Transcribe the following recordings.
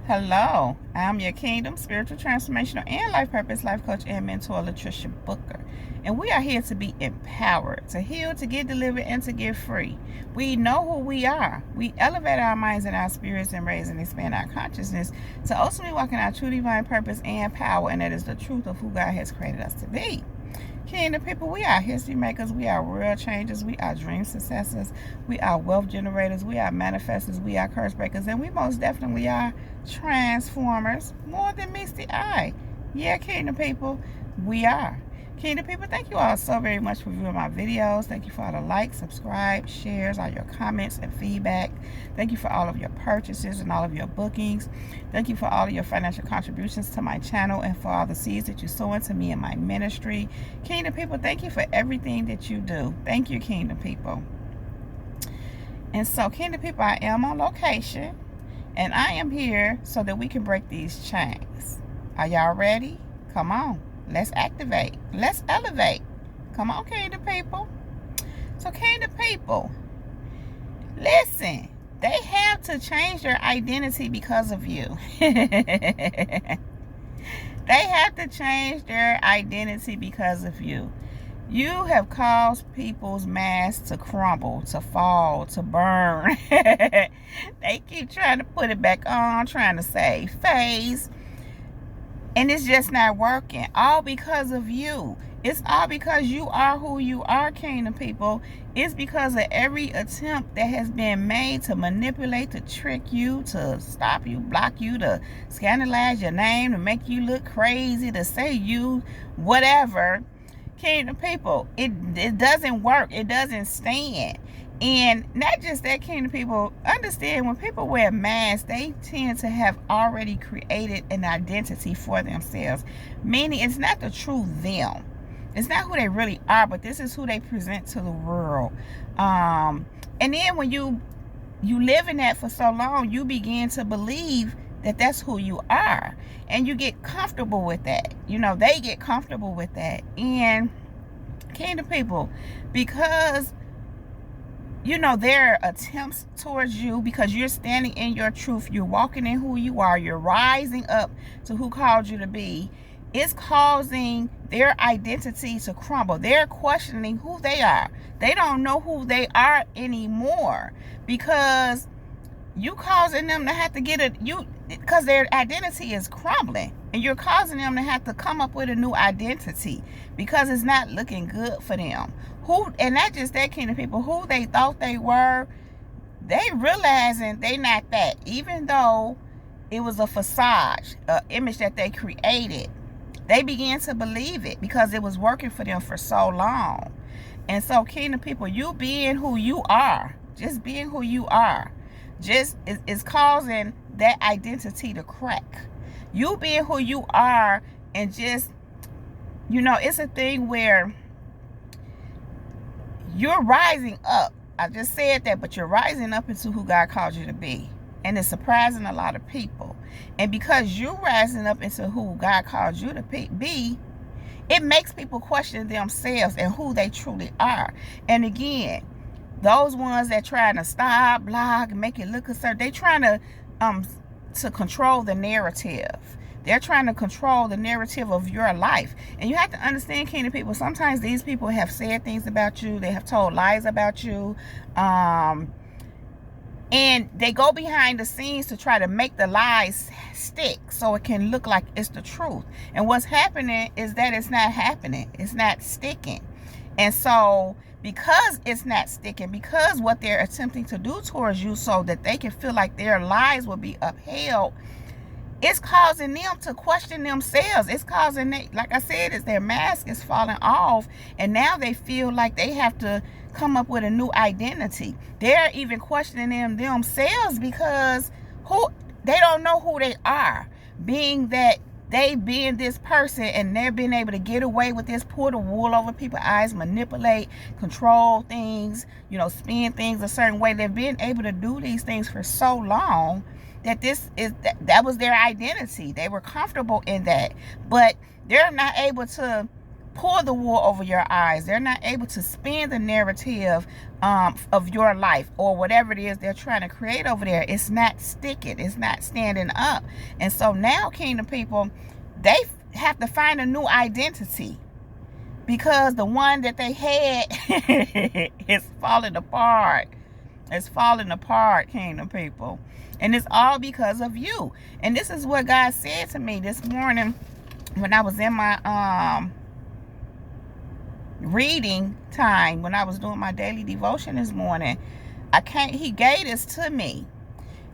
Hello, I'm your Kingdom Spiritual Transformational and Life Purpose Life Coach and Mentor, Latricia Booker. And we are here to be empowered, to heal, to get delivered, and to get free. We know who we are. We elevate our minds and our spirits and raise and expand our consciousness to ultimately walk in our true divine purpose and power. And that is the truth of who God has created us to be. Kingdom people, we are history makers, we are world changers, we are dream successors, we are wealth generators, we are manifestors, we are curse breakers, and we most definitely are transformers, more than meets the eye. Yeah, Kingdom people, we are. Kingdom people, thank you all so very much for viewing my videos. Thank you for all the likes, subscribe, shares, all your comments and feedback. Thank you for all of your purchases and all of your bookings. Thank you for all of your financial contributions to my channel and for all the seeds that you sow into me and my ministry. Kingdom people, thank you for everything that you do. Thank you, Kingdom people. And so, Kingdom people, I am on location and I am here so that we can break these chains. Are y'all ready? Come on. Let's activate. Let's elevate. Come on, Kingdom people. So, Kingdom people, listen. They have to change their identity because of you. They have to change their identity because of you. You have caused people's masks to crumble, to fall, to burn. They keep trying to put it back on, trying to save face. And it's just not working. All because of you. It's all because you are who you are, Kingdom people. It's because of every attempt that has been made to manipulate, to trick you, to stop you, block you, to scandalize your name, to make you look crazy, to say you whatever. Kingdom people, it doesn't work. It doesn't stand. And not just that, Kingdom people, understand when people wear masks, they tend to have already created an identity for themselves. Meaning it's not the true them. It's not who they really are, but this is who they present to the world. And then when you live in that for so long, you begin to believe that that's who you are. And you get comfortable with that. You know, they get comfortable with that. And Kingdom people, because you know, there are attempts towards you because you're standing in your truth. You're walking in who you are. You're rising up to who called you to be. It's causing their identity to crumble. They're questioning who they are. They don't know who they are anymore because you causing them to have to because their identity is crumbling, and you're causing them to have to come up with a new identity because it's not looking good for them. And not just that, Kingdom people, who they thought they were, they realizing they not that, even though it was a facade, an image that they created. They began to believe it because it was working for them for so long. And so, Kingdom people, you being who you are, just being who you are, just is causing that identity to crack. You being who you are, and just, you know, it's a thing where you're rising up. I just said that, but you're rising up into who God called you to be. And it's surprising a lot of people. And because you're rising up into who God called you to be, it makes people question themselves and who they truly are. And again, those ones that trying to stop, block, and make it look a certain, they trying to control the narrative. They're trying to control the narrative of your life. And you have to understand, Kingdom people, sometimes these people have said things about you. They have told lies about you. And they go behind the scenes to try to make the lies stick so it can look like it's the truth. And what's happening is that it's not happening. It's not sticking. And so because it's not sticking, because what they're attempting to do towards you so that they can feel like their lies will be upheld, it's causing them to question themselves. It's causing, like I said, is their mask is falling off, and now they feel like they have to come up with a new identity. They're even questioning themselves because they don't know who they are, being that they being this person, and they're being able to get away with this, pull the wool over people's eyes, manipulate, control things, you know, spin things a certain way. They've been able to do these things for so long that that was their identity. They were comfortable in that, but they're not able to pull the wool over your eyes. They're not able to spin the narrative of your life, or whatever it is they're trying to create over there. It's not sticking. It's not standing up. And so now, kingdom people, they have to find a new identity, because the one that they had is falling apart. It's falling apart, kingdom people. And it's all because of you. And this is what God said to me this morning when I was in my reading time, when I was doing my daily devotion this morning. He gave this to me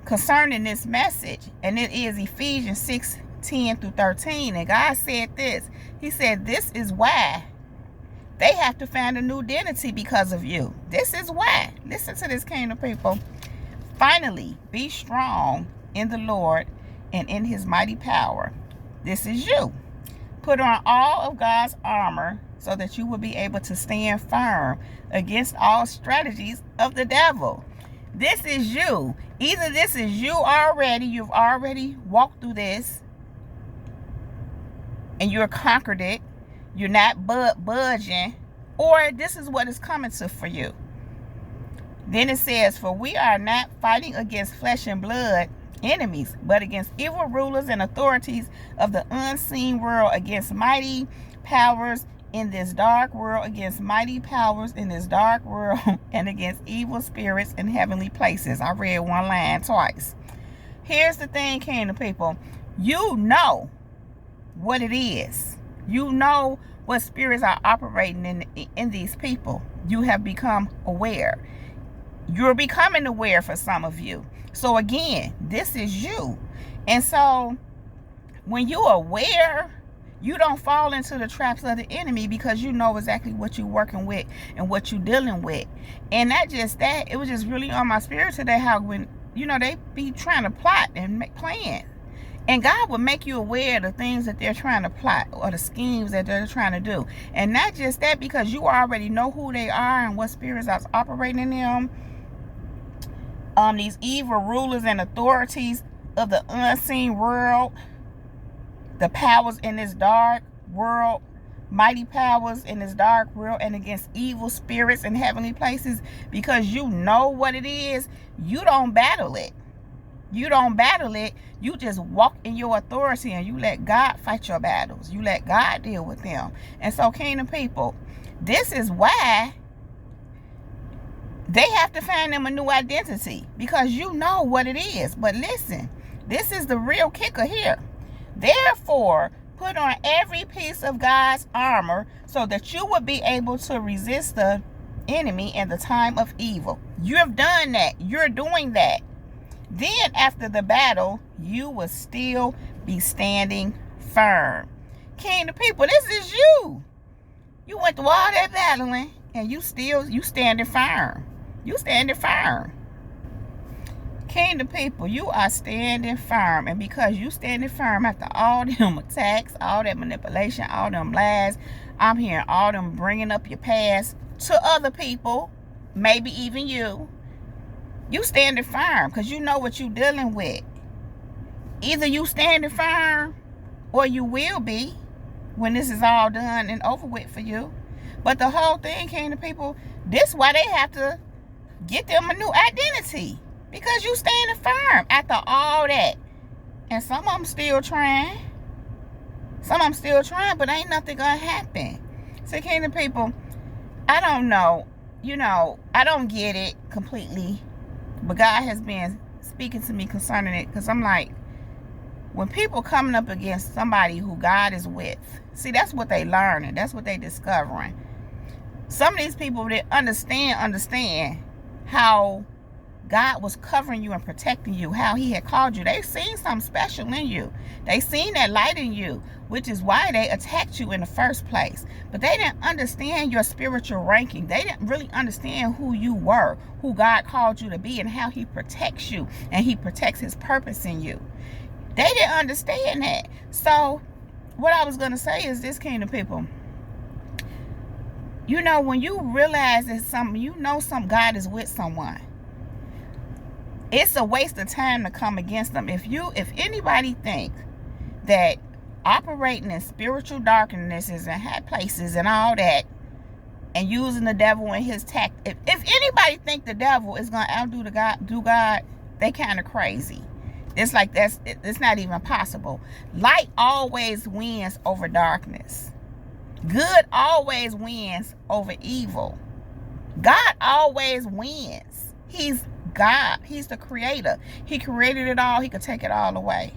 concerning this message. And it is Ephesians 6:10-13. And God said this. He said, this is why they have to find a new identity because of you. This is why. Listen to this, kingdom people. Finally, be strong in the Lord and in his mighty power. This is you. Put on all of God's armor so that you will be able to stand firm against all strategies of the devil. This is you. Either this is you already, you've already walked through this and you're conquered it, you're not budging, or this is what is coming to for you. Then it says, for we are not fighting against flesh and blood enemies, but against evil rulers and authorities of the unseen world, against mighty powers in this dark world, against mighty powers in this dark world, and against evil spirits in heavenly places. I read one line twice. Here's the thing, kingdom people. You know what it is. You know what spirits are operating in these people. You have become aware. You're becoming aware for some of you. So again, this is you. And so when you're aware, you don't fall into the traps of the enemy, because you know exactly what you're working with and what you're dealing with. And not just that, it was just really on my spirit today how when, they be trying to plot and make plans. And God will make you aware of the things that they're trying to plot, or the schemes that they're trying to do. And not just that, because you already know who they are and what spirits are operating in them. These evil rulers and authorities of the unseen world, the powers in this dark world, mighty powers in this dark world, and against evil spirits in heavenly places. Because you know what it is, you don't battle it. You don't battle it. You just walk in your authority and you let God fight your battles. You let God deal with them. And so, kingdom people, this is why they have to find them a new identity, because you know what it is. But listen, this is the real kicker here. Therefore, put on every piece of God's armor so that you will be able to resist the enemy in the time of evil. You have done that. You're doing that. Then after the battle, you will still be standing firm. Kingdom people, this is you. You went through all that battling and you standing firm. You standing firm. Kingdom people, you are standing firm. And because you standing firm after all them attacks, all that manipulation, all them lies, I'm hearing all them bringing up your past to other people, maybe even you. You standing firm because you know what you dealing with. Either you standing firm or you will be when this is all done and over with for you. But the whole thing, kingdom people, this why they have to get them a new identity. Because you standing firm after all that. And some of them still trying. Some of them still trying, but ain't nothing gonna happen. So, kingdom people, I don't know. I don't get it completely. But God has been speaking to me concerning it. Because I'm like, when people coming up against somebody who God is with, see, that's what they learning. That's what they discovering. Some of these people that understand how God was covering you and protecting you, how he had called you. They seen something special in you. They seen that light in you, which is why they attacked you in the first place. But they didn't understand your spiritual ranking. They didn't really understand who you were, who God called you to be, and how he protects you and he protects his purpose in you. They didn't understand that. So what I was going to say is this, kingdom people. When you realize that God is with someone, it's a waste of time to come against them. If anybody think that operating in spiritual darknesses and high places and all that, and using the devil in his tactic. If anybody think the devil is gonna outdo God, they kind of crazy. It's like it's not even possible. Light always wins over darkness. Good always wins over evil. God always wins. He's God. He's the creator. He created it all. He could take it all away,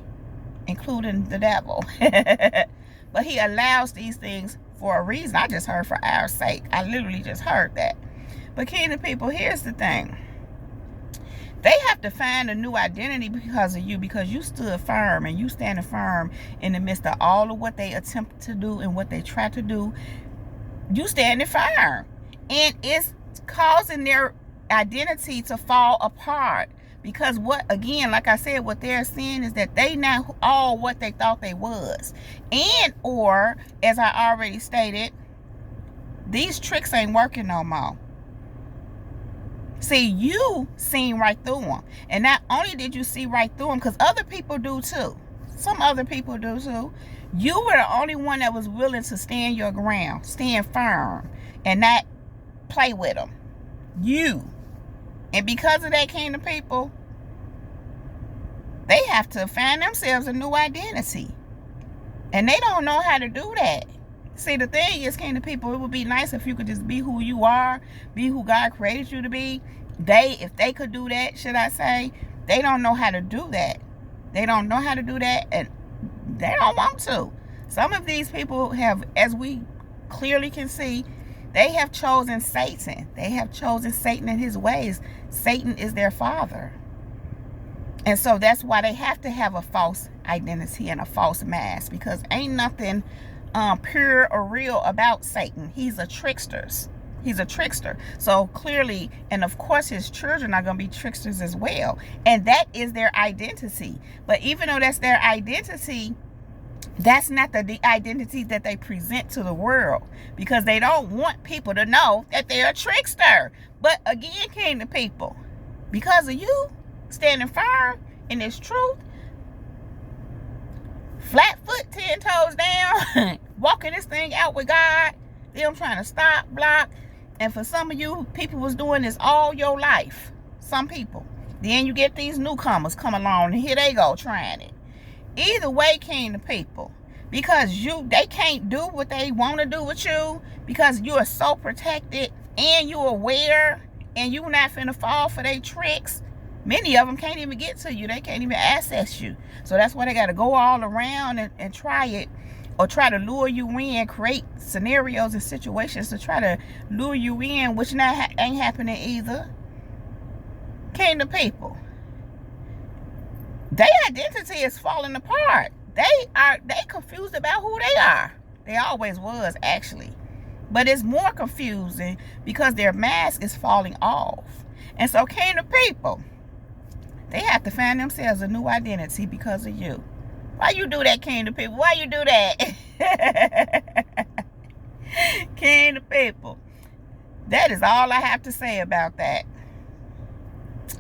including the devil. But he allows these things for a reason. I just heard for our sake. I literally just heard that. But kingdom people, here's the thing. They have to find a new identity because of you, because you stood firm, and you standing firm in the midst of all of what they attempt to do and what they try to do. You standing firm, and it's causing their identity to fall apart, because what, again, like I said, what they're seeing is that they not all what they thought they was, and or as I already stated, these tricks ain't working no more. See, you seen right through them. And not only did you see right through them, because other people do too. Some other people do too. You were the only one that was willing to stand your ground, stand firm, and not play with them. You. And because of that, kingdom people, they have to find themselves a new identity. And they don't know how to do that. See, the thing is, kingdom people, it would be nice if you could just be who you are, be who God created you to be. If they could do that, should I say, they don't know how to do that. They don't know how to do that, and they don't want to. Some of these people have, as we clearly can see, they have chosen Satan. They have chosen Satan and his ways. Satan is their father. And so that's why they have to have a false identity and a false mask, because ain't nothing pure or real about Satan. He's a trickster. He's a trickster. So clearly, and of course his children are going to be tricksters as well. And that is their identity. But even though that's their identity, that's not the identity that they present to the world, because they don't want people to know that they're a trickster. But again, kingdom people, because of you standing firm in this truth, flat foot, 10 toes down, walking this thing out with God, them trying to stop, block. And for some of you, people was doing this all your life. Some people. Then you get these newcomers come along, and here they go trying it. Either way, kingdom people, because they can't do what they want to do with you, because you are so protected and you're aware, and you're not finna fall for their tricks. Many of them can't even get to you. They can't even access you. So that's why they got to go all around and try it, or try to lure you in, create scenarios and situations to try to lure you in, which ain't happening either. Kingdom people, their identity is falling apart. They confused about who they are. They always was, actually. But it's more confusing because their mask is falling off. And so, kingdom people, they have to find themselves a new identity because of you. Why you do that, kingdom people? Why you do that? Kingdom people, that is all I have to say about that.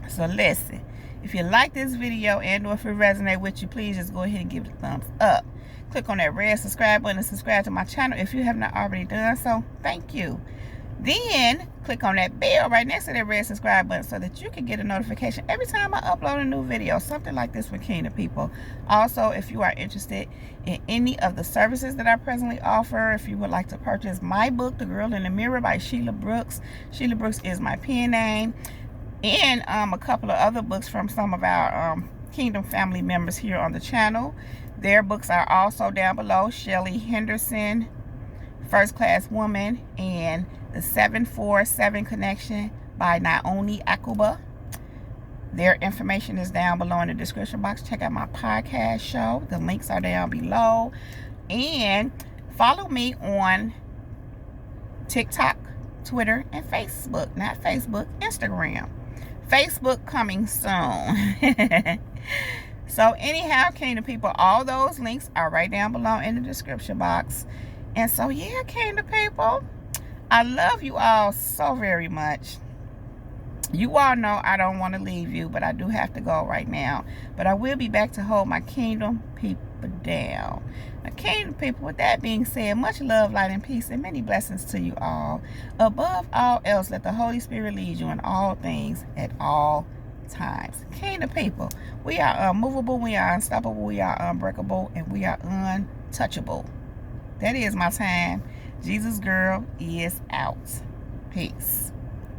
So listen, if you like this video and or if it resonates with you, please just go ahead and give it a thumbs up. Click on that red subscribe button and subscribe to my channel if you have not already done so. Thank you. Then click on that bell right next to that red subscribe button so that you can get a notification every time I upload a new video, something like this with Kingdom people. Also, if you are interested in any of the services that I presently offer, if you would like to purchase my book, The Girl in the Mirror by Sheila Brooks. Sheila Brooks is my pen name. And a couple of other books from some of our Kingdom family members here on the channel. Their books are also down below. Shelly Henderson, First Class Woman, and The 747 Connection by Naomi Akuba. Their information is down below in the description box. Check out my podcast show. The links are down below. And follow me on TikTok, Twitter, and Facebook. Not Facebook, Instagram. Facebook coming soon. So anyhow, Kingdom people, all those links are right down below in the description box. And so yeah, Kingdom people, I love you all so very much. You all know I don't want to leave you, but I do have to go right now. But I will be back to hold my Kingdom down. Now, kingdom people, with that being said, much love, light, and peace, and many blessings to you all. Above all else, let the Holy Spirit lead you in all things at all times. Kingdom people, we are unmovable, we are unstoppable, we are unbreakable, and we are untouchable. That is my time. Jesus girl is out. Peace.